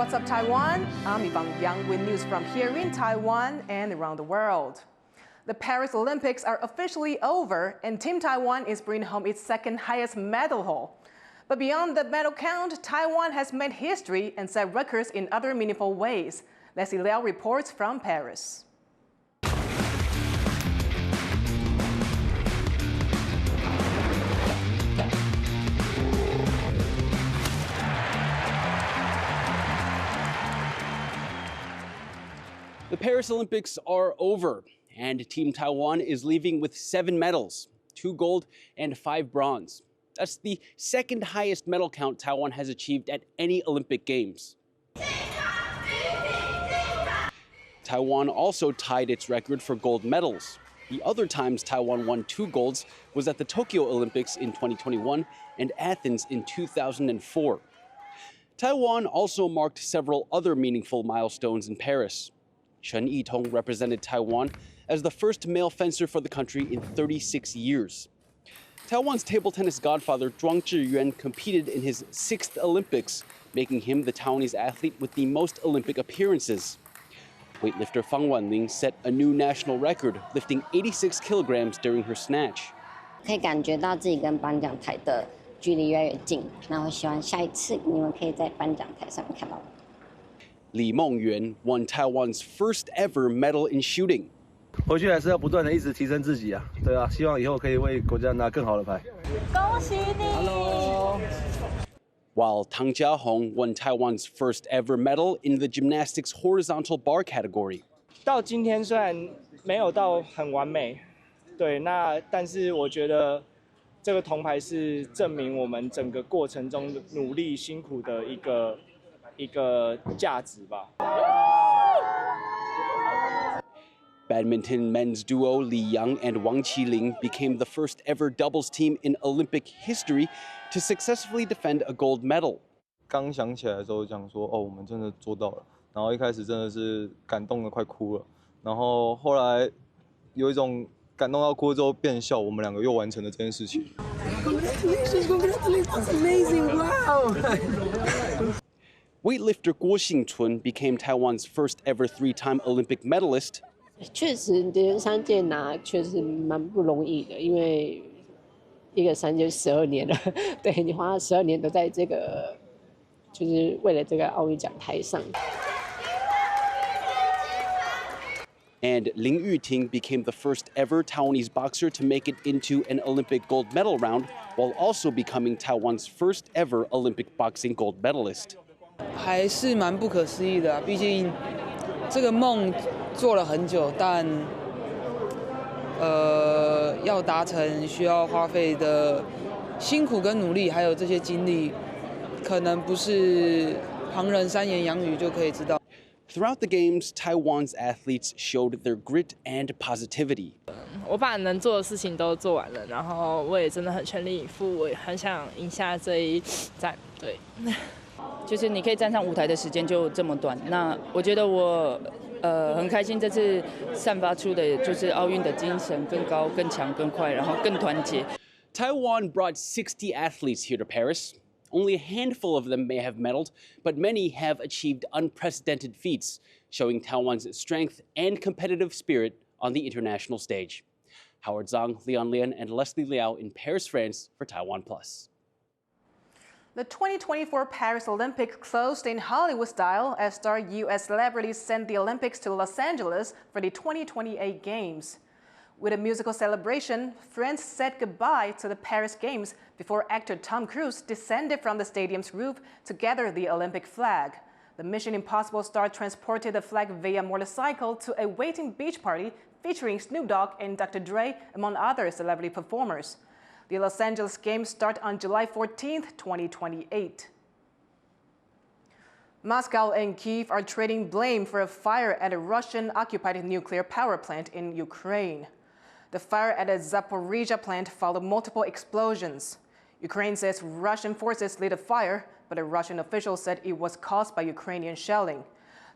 What's up, Taiwan? I'm Yvonne with news from here in Taiwan and around the world. The Paris Olympics are officially over, and Team Taiwan is bringing home its second highest medal haul. But beyond the medal count, Taiwan has made history and set records in other meaningful ways. Leslie Liao reports from Paris. The Paris Olympics are over, and Team Taiwan is leaving with 7 medals, 2 gold and 5 bronze. That's the second highest medal count Taiwan has achieved at any Olympic Games. Taiwan also tied its record for gold medals. The other times Taiwan won 2 golds was at the Tokyo Olympics in 2021 and Athens in 2004. Taiwan also marked several other meaningful milestones in Paris. Ching-te represented Taiwan as the first male fencer for the country in 36 years. Taiwan's table tennis godfather Zhuang Zhiyuan competed in his 6th Olympics, making him the Taiwanese athlete with the most Olympic appearances. Weightlifter Fang Wanling set a new national record, lifting 86 kilograms during her snatch. 可以感觉到自己跟颁奖台的距离越来越近，那我希望下一次你们可以在颁奖台上面看到我。 Li Mongyuan won Taiwan's first ever medal in shooting. 回去还是要不断的一直提升自己啊，对啊，希望以后可以为国家拿更好的牌。恭喜你 ！Hello。 While Tang Jiahong won Taiwan's first ever medal in the gymnastics horizontal bar category. 到今天虽然没有到很完美，对，但是我觉得这个铜牌是证明我们整个过程中努力辛苦的一个价值吧。 Badminton men's duo Li Yang and Wang Qiling became the first ever doubles team in Olympic history to successfully defend a gold medal. 刚想起来的时候讲说，哦，我们真的做到了。然后一开始真的是感动的快哭了，然后后来有一种感动到哭之后变笑，我们2个又完成了这件事情。Congratulations, that's amazing! Wow! Weightlifter Guo Xingchun became Taiwan's first ever 3-time Olympic medalist. 确实，连3届拿确实蛮不容易的，因为一个3届12年了，对你花了12年都在这个，就是为了这个奥运讲台上。And Ling Yuting became the first ever Taiwanese boxer to make it into an Olympic gold medal round, while also becoming Taiwan's first ever Olympic boxing gold medalist. 还是蛮不可思议的啊，毕竟这个梦做了很久，但要达成需要花费的辛苦跟努力，还有这些经历，可能不是旁人三言两语就可以知道。 Throughout the games, Taiwan's athletes showed their grit and positivity. 我把能做的事情都做完了，然后我也真的很全力以赴，我也很想赢下这一战。对，就是你可以站上舞台的时间就这么短，那我觉得我很开心，这次散发出的就是奥运的精神，更高、更强、更快，然后更团结。Taiwan brought 60 athletes here to Paris. Only a handful of them may have medaled, but many have achieved unprecedented feats, showing Taiwan's strength and competitive spirit on the international stage. Howard Zhang, Leon Lian, and Leslie Liao in Paris, France for TaiwanPlus. The 2024 Paris Olympics closed in Hollywood style as star U.S. celebrities sent the Olympics to Los Angeles for the 2028 Games. With a musical celebration, friends said goodbye to the Paris Games before actor Tom Cruise descended from the stadium's roof to gather the Olympic flag. The Mission Impossible star transported the flag via motorcycle to a waiting beach party featuring Snoop Dogg and Dr. Dre, among other celebrity performers. The Los Angeles Games start on July 14, 2028. Moscow and Kyiv are trading blame for a fire at a Russian-occupied nuclear power plant in Ukraine. The fire at a Zaporizhzhia plant followed multiple explosions. Ukraine says Russian forces lit a fire, but a Russian official said it was caused by Ukrainian shelling.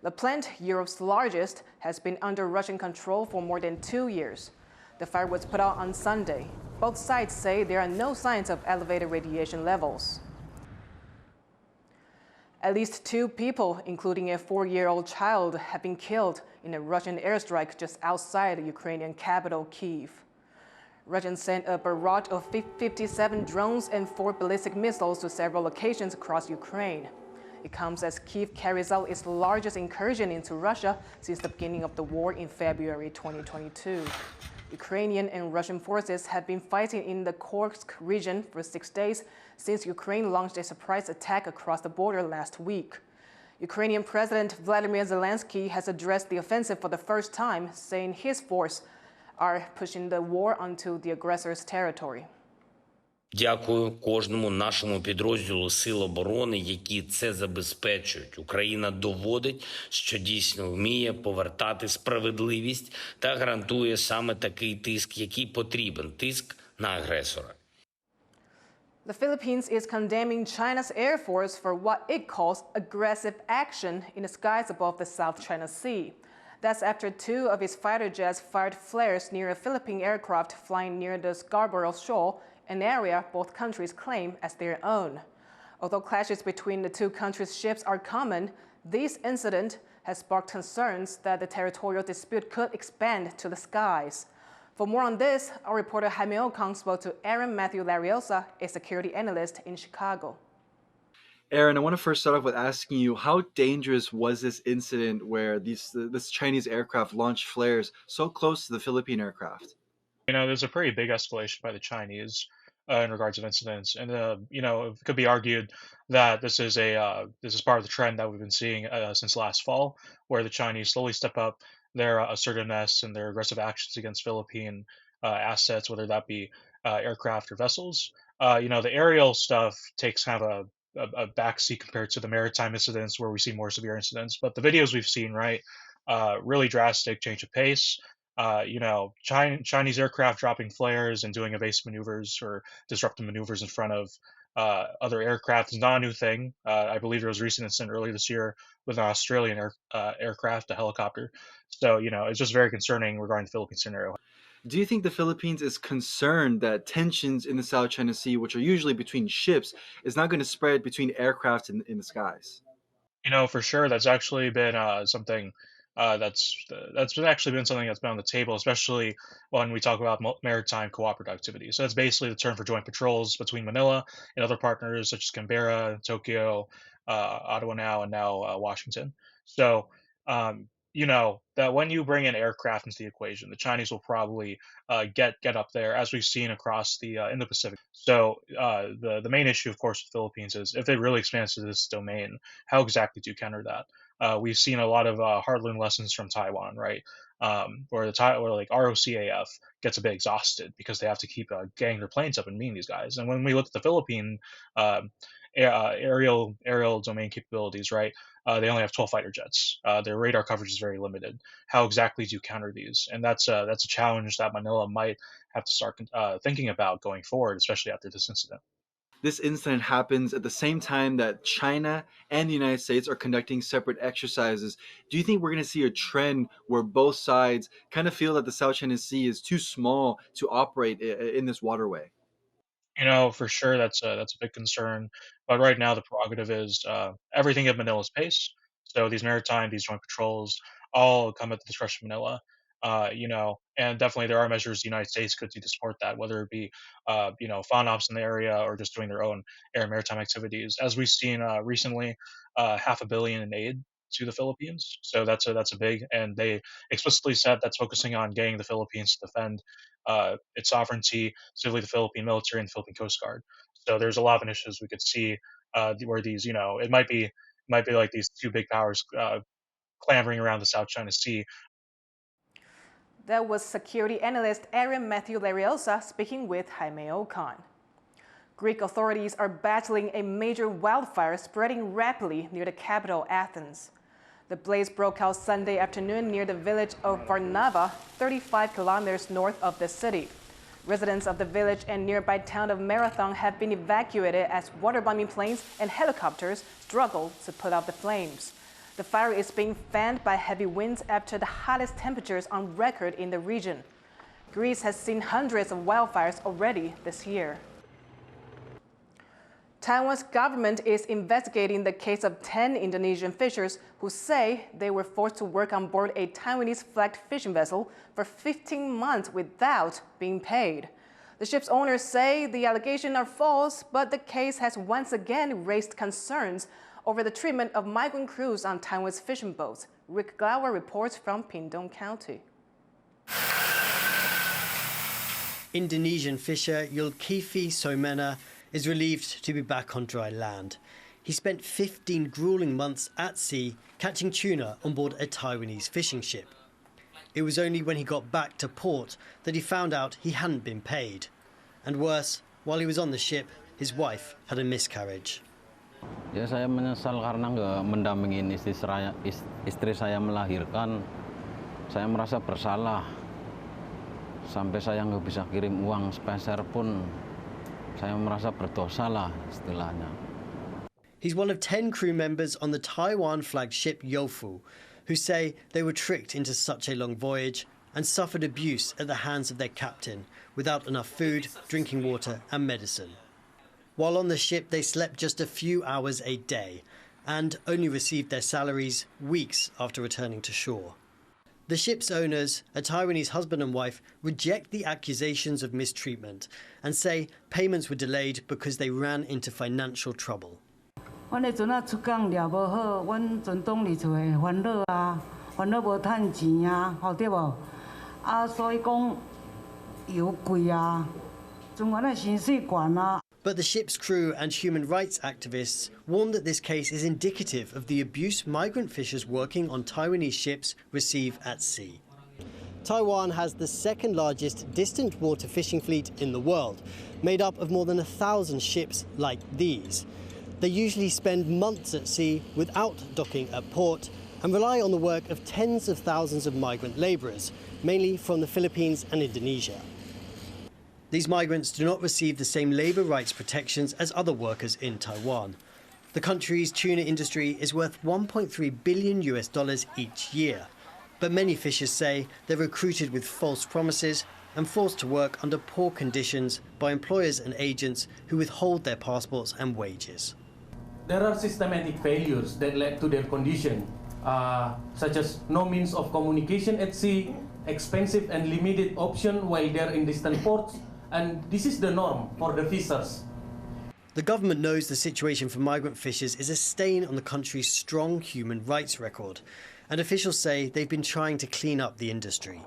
The plant, Europe's largest, has been under Russian control for more than 2 years. The fire was put out on Sunday. Both sides say there are no signs of elevated radiation levels. At least 2 people, including a 4-year-old child, have been killed in a Russian airstrike just outside the Ukrainian capital, Kyiv. Russia sent a barrage of 57 drones and 4 ballistic missiles to several locations across Ukraine. It comes as Kyiv carries out its largest incursion into Russia since the beginning of the war in February 2022. Ukrainian and Russian forces have been fighting in the Kursk region for 6 days since Ukraine launched a surprise attack across the border last week. Ukrainian President Vladimir Zelensky has addressed the offensive for the first time, saying his force are pushing the war onto the aggressor's territory. Дякую кожному нашому підрозділу Сил оборони, які це забезпечують. Україна доводить, що дійсно вміє повертати справедливість та гарантує саме такий тиск, який потрібен, тиск на агресора. The Philippines is condemning China's Air Force for what it calls aggressive action in the skies above the South China Sea. That's after 2 of its fighter jets fired flares near a Philippine aircraft flying near the Scarborough Shoal, an area both countries claim as their own. Although clashes between the 2 countries' ships are common, this incident has sparked concerns that the territorial dispute could expand to the skies. For more on this, our reporter Jaime Okang spoke to Aaron Matthew Lariosa, a security analyst in Chicago. Aaron, I want to first start off with asking you, how dangerous was this incident where this Chinese aircraft launched flares so close to the Philippine aircraft? You know, there's a pretty big escalation by the Chinese in regards of incidents, and you know, it could be argued that this is part of the trend that we've been seeing since last fall, where the Chinese slowly step up their assertiveness and their aggressive actions against Philippine assets, whether that be aircraft or vessels. You know, the aerial stuff takes kind of a backseat compared to the maritime incidents where we see more severe incidents. But the videos we've seen, right, really drastic change of pace. You know, Chinese aircraft dropping flares and doing evasive maneuvers or disruptive maneuvers in front of other aircraft is not a new thing. I believe there was a recent incident earlier this year with an Australian aircraft, a helicopter. So, you know, it's just very concerning regarding the Philippine scenario. Do you think the Philippines is concerned that tensions in the South China Sea, which are usually between ships, is not going to spread between aircraft in the skies? You know, for sure, that's actually been something that's actually been something that's been on the table, especially when we talk about maritime cooperative activity. So that's basically the term for joint patrols between Manila and other partners such as Canberra, Tokyo, Ottawa now, and now Washington. So you know that when you bring in aircraft into the equation, the Chinese will probably get up there, as we've seen across the Indo-Pacific. So the main issue, of course, with the Philippines is if it really expands to this domain, how exactly do you counter that? We've seen a lot of hard-learned lessons from Taiwan, right? Where like ROCAF gets a bit exhausted because they have to keep getting their planes up and meeting these guys. And when we look at the Philippine aerial domain capabilities, right? They only have 12 fighter jets. Their radar coverage is very limited. How exactly do you counter these? And that's a challenge that Manila might have to start thinking about going forward, especially after this incident. This incident happens at the same time that China and the United States are conducting separate exercises. Do you think we're going to see a trend where both sides kind of feel that the South China Sea is too small to operate in this waterway? You know, for sure, that's a big concern. But right now, the prerogative is everything at Manila's pace. So these joint patrols, all come at the discretion of Manila. You know, and definitely there are measures the United States could do to support that, whether it be, you know, FONOPs in the area or just doing their own air and maritime activities. As we've seen recently, $500 million in aid to the Philippines. So that's a big, and they explicitly said that's focusing on getting the Philippines to defend its sovereignty, specifically the Philippine military and the Philippine Coast Guard. So there's a lot of initiatives we could see where these, you know, it might be like these 2 big powers clambering around the South China Sea. That was security analyst Aaron Matthew Lariosa speaking with Jaime Okang. Greek authorities are battling a major wildfire spreading rapidly near the capital, Athens. The blaze broke out Sunday afternoon near the village of Varnava, 35 kilometers north of the city. Residents of the village and nearby town of Marathon have been evacuated as waterbombing planes and helicopters struggle to put out the flames. The fire is being fanned by heavy winds after the hottest temperatures on record in the region. Greece has seen hundreds of wildfires already this year. Taiwan's government is investigating the case of 10 Indonesian fishers who say they were forced to work on board a Taiwanese-flagged fishing vessel for 15 months without being paid. The ship's owners say the allegations are false, but the case has once again raised concerns over the treatment of migrant crews on Taiwan's fishing boats. Rick Glauer reports from Pingtung County. Indonesian fisher Zulkifli Somena is relieved to be back on dry land. He spent 15 grueling months at sea catching tuna on board a Taiwanese fishing ship. It was only when he got back to port that he found out he hadn't been paid. And worse, while he was on the ship, his wife had a miscarriage. Ya, saya menyesal karena nggak mendampingin istri saya melahirkan. Saya merasa bersalah. Sampai saya nggak bisa kirim uang sepeser pun. Saya merasa berdosa lah istilahnya. He's one of 10 crew members on the Taiwan-flagged ship Youfu, who say they were tricked into such a long voyage and suffered abuse at the hands of their captain without enough food, drinking water and medicine. While on the ship, they slept just a few hours a day and only received their salaries weeks after returning to shore. The ship's owners, a Taiwanese husband and wife, reject the accusations of mistreatment and say payments were delayed because they ran into financial trouble. But the ship's crew and human rights activists warn that this case is indicative of the abuse migrant fishers working on Taiwanese ships receive at sea. Taiwan has the second largest distant water fishing fleet in the world, made up of more than 1,000 ships like these. They usually spend months at sea without docking at port and rely on the work of tens of thousands of migrant labourers, mainly from the Philippines and Indonesia. These migrants do not receive the same labour rights protections as other workers in Taiwan. The country's tuna industry is worth $1.3 billion each year. But many fishers say they're recruited with false promises and forced to work under poor conditions by employers and agents who withhold their passports and wages. There are systematic failures that led to their condition, such as no means of communication at sea, expensive and limited options while they're in distant ports, and this is the norm for the fishers. The government knows the situation for migrant fishers is a stain on the country's strong human rights record, and officials say they've been trying to clean up the industry.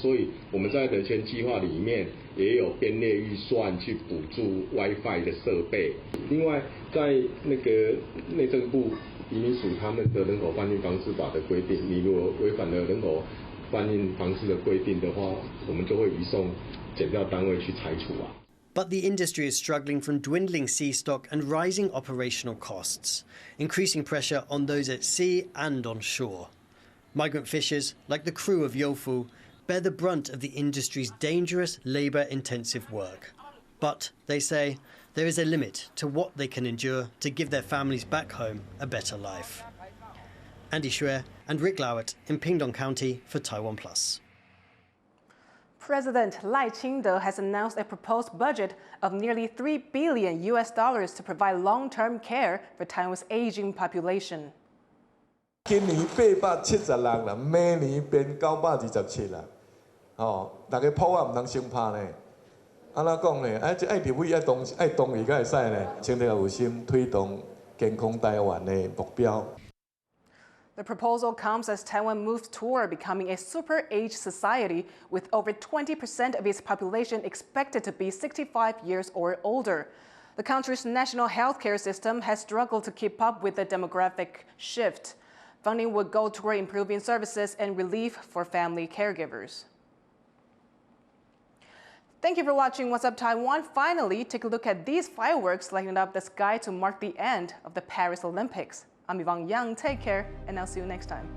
所以我们在人权计划里面也有编列预算去补助 Wi-Fi 的设备。另外，在那个内政部移民署他们的人口贩运防治法的规定，你如果违反了人口贩运防治的规定的话，我们就会移送检调单位去裁处啊。 But the industry is struggling from dwindling sea stock and rising operational costs, increasing pressure on those at sea and on shore. Migrant fishers, like the crew of Youfu, bear the brunt of the industry's dangerous, labour-intensive work. But, they say, there is a limit to what they can endure to give their families back home a better life. Andy Xue and Rick Glauert in Pingtung County for TaiwanPlus. President Ching-te has announced a proposed budget of nearly $3 billion to provide long-term care for Taiwan's aging population. 今年870人啦，明年变927啦。大家抱啊唔通伤怕呢。安怎讲呢？爱伫位爱动力才会使呢。清朝有心推动健康台湾的目标。 The proposal comes as Taiwan moves toward becoming a super-age society with over 20% of its population expected to be 65 years or older. The country's national healthcare system has struggled to keep up with the demographic shift. Funding would go toward improving services and relief for family caregivers. Thank you for watching What's Up Taiwan. Finally, take a look at these fireworks lighting up the sky to mark the end of the Paris Olympics. I'm Yvonne Young. Take care, and I'll see you next time.